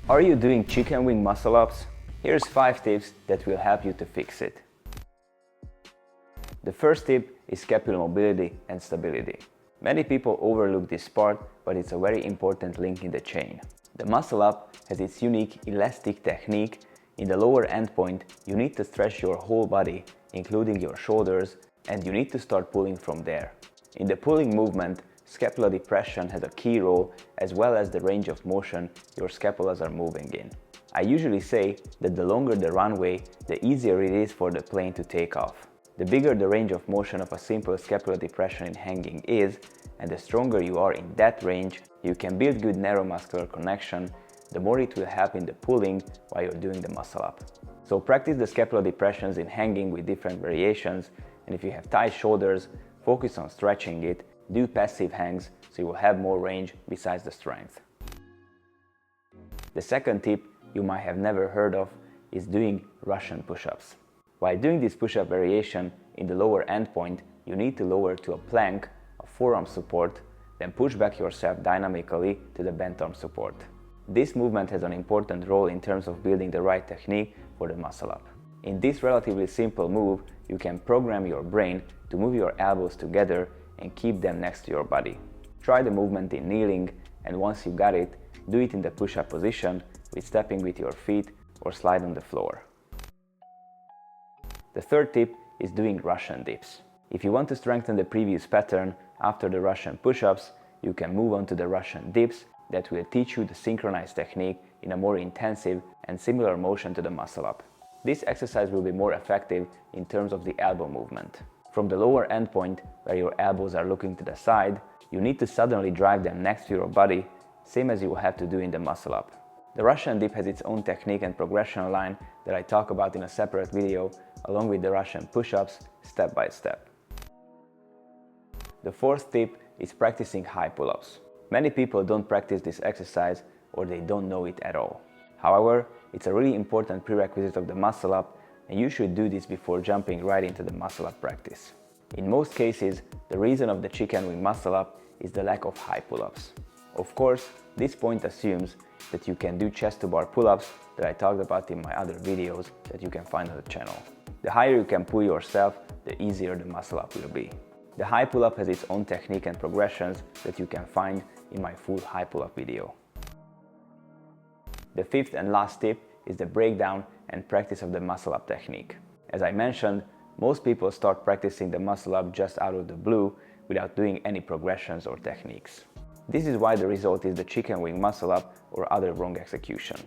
Are you doing chicken wing muscle ups? Here's 5 tips that will help you to fix it. The first tip is scapular mobility and stability. Many people overlook this part, but it's a very important link in the chain. The muscle up has its unique elastic technique. In the lower endpoint, you need to stretch your whole body, including your shoulders, and you need to start pulling from there. In the pulling movement, scapular depression has a key role, as well as the range of motion your scapulas are moving in. I usually say that the longer the runway, the easier it is for the plane to take off. The bigger the range of motion of a simple scapular depression in hanging is, and the stronger you are in that range, you can build good neuromuscular connection, the more it will help in the pulling while you're doing the muscle up. So practice the scapular depressions in hanging with different variations, and if you have tight shoulders, focus on stretching it, do passive hangs so you will have more range besides the strength. The second tip you might have never heard of is doing Russian push-ups. While doing this push-up variation in the lower endpoint, you need to lower to a plank, a forearm support, then push back yourself dynamically to the bent arm support. This movement has an important role in terms of building the right technique for the muscle up. In this relatively simple move, you can program your brain to move your elbows together and keep them next to your body. Try the movement in kneeling, and once you got it, do it in the push-up position with stepping with your feet or slide on the floor. The third tip is doing Russian dips. If you want to strengthen the previous pattern after the Russian push-ups, you can move on to the Russian dips that will teach you the synchronized technique in a more intensive and similar motion to the muscle up. This exercise will be more effective in terms of the elbow movement. From the lower endpoint, where your elbows are looking to the side, you need to suddenly drive them next to your body, same as you will have to do in the muscle up. The Russian dip has its own technique and progression line that I talk about in a separate video, along with the Russian push-ups, step by step. The fourth tip is practicing high pull-ups. Many people don't practice this exercise or they don't know it at all. However, it's a really important prerequisite of the muscle up, and you should do this before jumping right into the muscle up practice. In most cases, the reason of the chicken wing muscle up is the lack of high pull-ups. Of course, this point assumes that you can do chest to bar pull-ups that I talked about in my other videos that you can find on the channel. The higher you can pull yourself, the easier the muscle up will be. The high pull-up has its own technique and progressions that you can find in my full high pull-up video. The fifth and last tip is the breakdown and practice of the muscle up technique. As I mentioned, most people start practicing the muscle up just out of the blue without doing any progressions or techniques. This is why the result is the chicken wing muscle up or other wrong execution.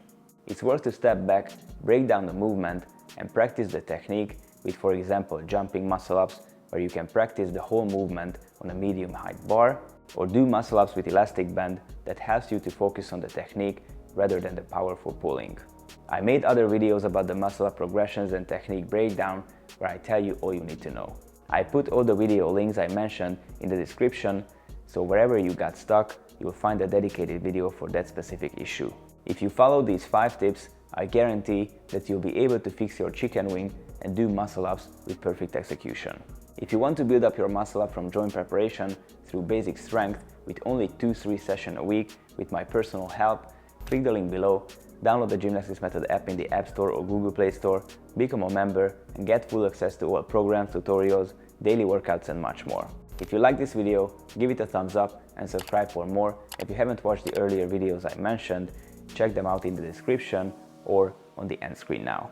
It's worth to step back, break down the movement, and practice the technique with, for example, jumping muscle ups, where you can practice the whole movement on a medium height bar, or do muscle ups with elastic band that helps you to focus on the technique rather than the powerful pulling. I made other videos about the muscle up progressions and technique breakdown where I tell you all you need to know. I put all the video links I mentioned in the description, so wherever you got stuck, you will find a dedicated video for that specific issue. If you follow these 5 tips, I guarantee that you'll be able to fix your chicken wing and do muscle ups with perfect execution. If you want to build up your muscle up from joint preparation through basic strength with only 2-3 sessions a week with my personal help, click the link below, download the Gymnastics Method app in the App Store or Google Play Store, become a member, and get full access to all programs, tutorials, daily workouts, and much more. If you like this video, give it a thumbs up and subscribe for more. If you haven't watched the earlier videos I mentioned, check them out in the description or on the end screen now.